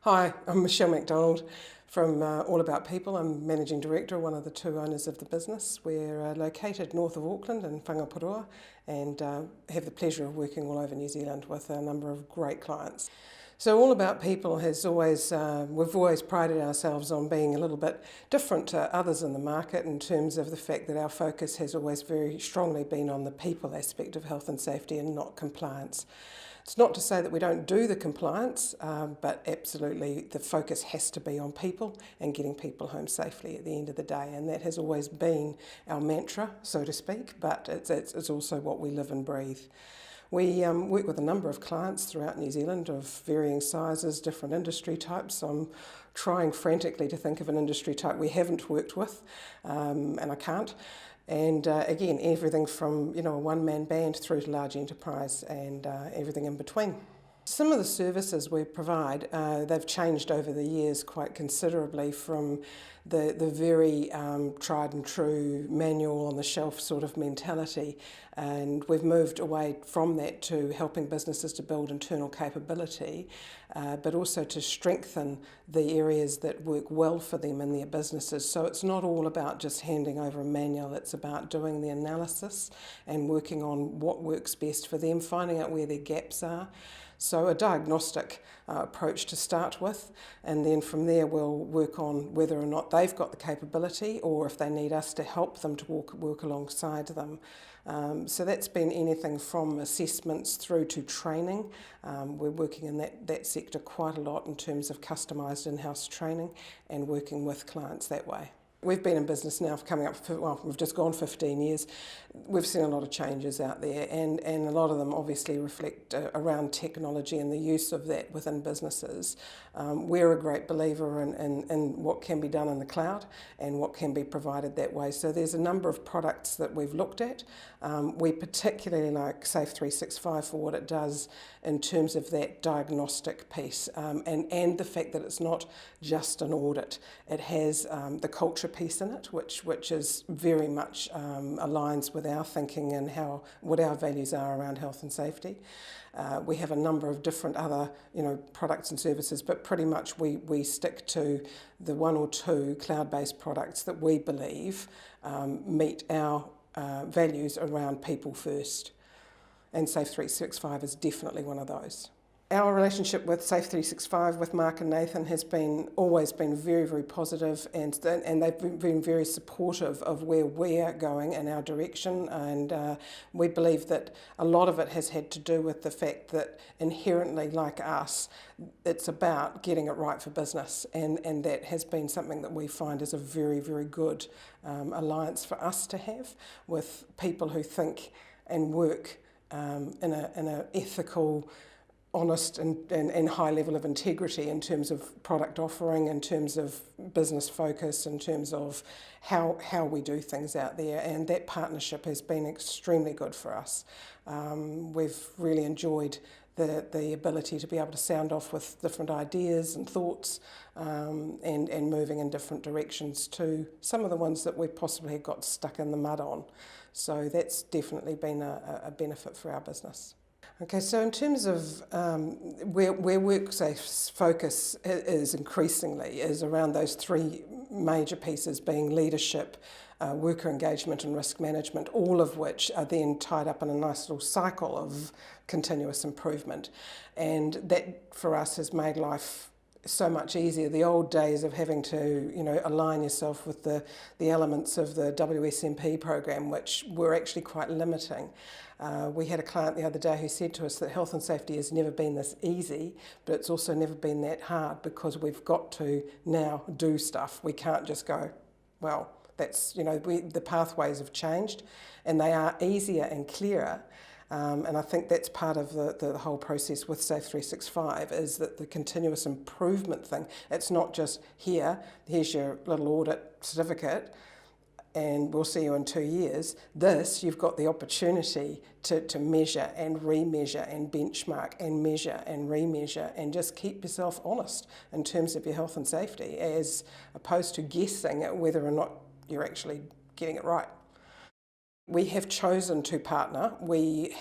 Hi, I'm Michelle McDonald from All About People. I'm Managing Director, one of the two owners of the business. We're located north of Auckland in Whangapurua and have the pleasure of working all over New Zealand with a number of great clients. So All About People has always, we've always prided ourselves on being a little bit different to others in the market in terms of the fact that our focus has always very strongly been on the people aspect of health and safety and not compliance. It's not to say that we don't do the compliance, but absolutely the focus has to be on people and getting people home safely at the end of the day, and that has always been our mantra, so to speak, but it's also what we live and breathe. We work with a number of clients throughout New Zealand of varying sizes, different industry types. I'm trying frantically to think of an industry type we haven't worked with, and I can't. And again, everything from a one-man band through to large enterprise and everything in between. Some of the services we provide, they've changed over the years quite considerably from the very tried and true manual on the shelf sort of mentality, and we've moved away from that to helping businesses to build internal capability, but also to strengthen the areas that work well for them in their businesses. So it's not all about just handing over a manual, it's about doing the analysis and working on what works best for them, finding out where their gaps are. So a diagnostic approach to start with, and then from there we'll work on whether or not they've got the capability or if they need us to help them to work alongside them. So that's been anything from assessments through to training. We're working in that sector quite a lot in terms of customised in-house training and working with clients that way. We've been in business now for coming up, we've just gone 15 years. We've seen a lot of changes out there, and a lot of them obviously reflect around technology and the use of that within businesses. We're a great believer in what can be done in the cloud and what can be provided that way. So there's a number of products that we've looked at. We particularly like Safe365 for what it does in terms of that diagnostic piece, and the fact that it's not just an audit. It has the culture piece in it, which is very much aligns with our thinking and what our values are around health and safety. We have a number of different other products and services, but pretty much we stick to the one or two cloud-based products that we believe meet our values around people first, and Safe365 is definitely one of those. Our relationship with Safe365, with Mark and Nathan, has always been very, very positive, and they've been very supportive of where we're going and our direction, and we believe that a lot of it has had to do with the fact that inherently, like us, it's about getting it right for business, and that has been something that we find is a very, very good alliance for us to have with people who think and work in an ethical, honest and high level of integrity in terms of product offering, in terms of business focus, in terms of how we do things out there, and that partnership has been extremely good for us. We've really enjoyed the ability to be able to sound off with different ideas and thoughts, and moving in different directions to some of the ones that we possibly got stuck in the mud on. So that's definitely been a benefit for our business. Okay, so in terms of where WorkSafe's focus is increasingly is around those three major pieces, being leadership, worker engagement and risk management, all of which are then tied up in a nice little cycle of continuous improvement. And that for us has made life so much easier. The old days of having to align yourself with the elements of the WSMP program, which were actually quite limiting. We had a client the other day who said to us that health and safety has never been this easy, but it's also never been that hard, because we've got to now do stuff. We can't just go, well, that's, the pathways have changed, and they are easier and clearer. And I think that's part of the whole process with Safe365, is that the continuous improvement thing. It's not just here's your little audit certificate and we'll see you in 2 years. You've got the opportunity to measure and remeasure and benchmark and measure and remeasure and just keep yourself honest in terms of your health and safety, as opposed to guessing at whether or not you're actually getting it right. We have chosen to partner. We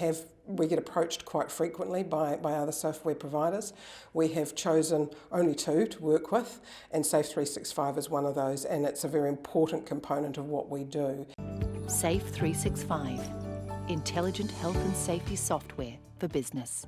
get approached quite frequently by other software providers. We have chosen only two to work with, and Safe365 is one of those, and it's a very important component of what we do. Safe365, intelligent health and safety software for business.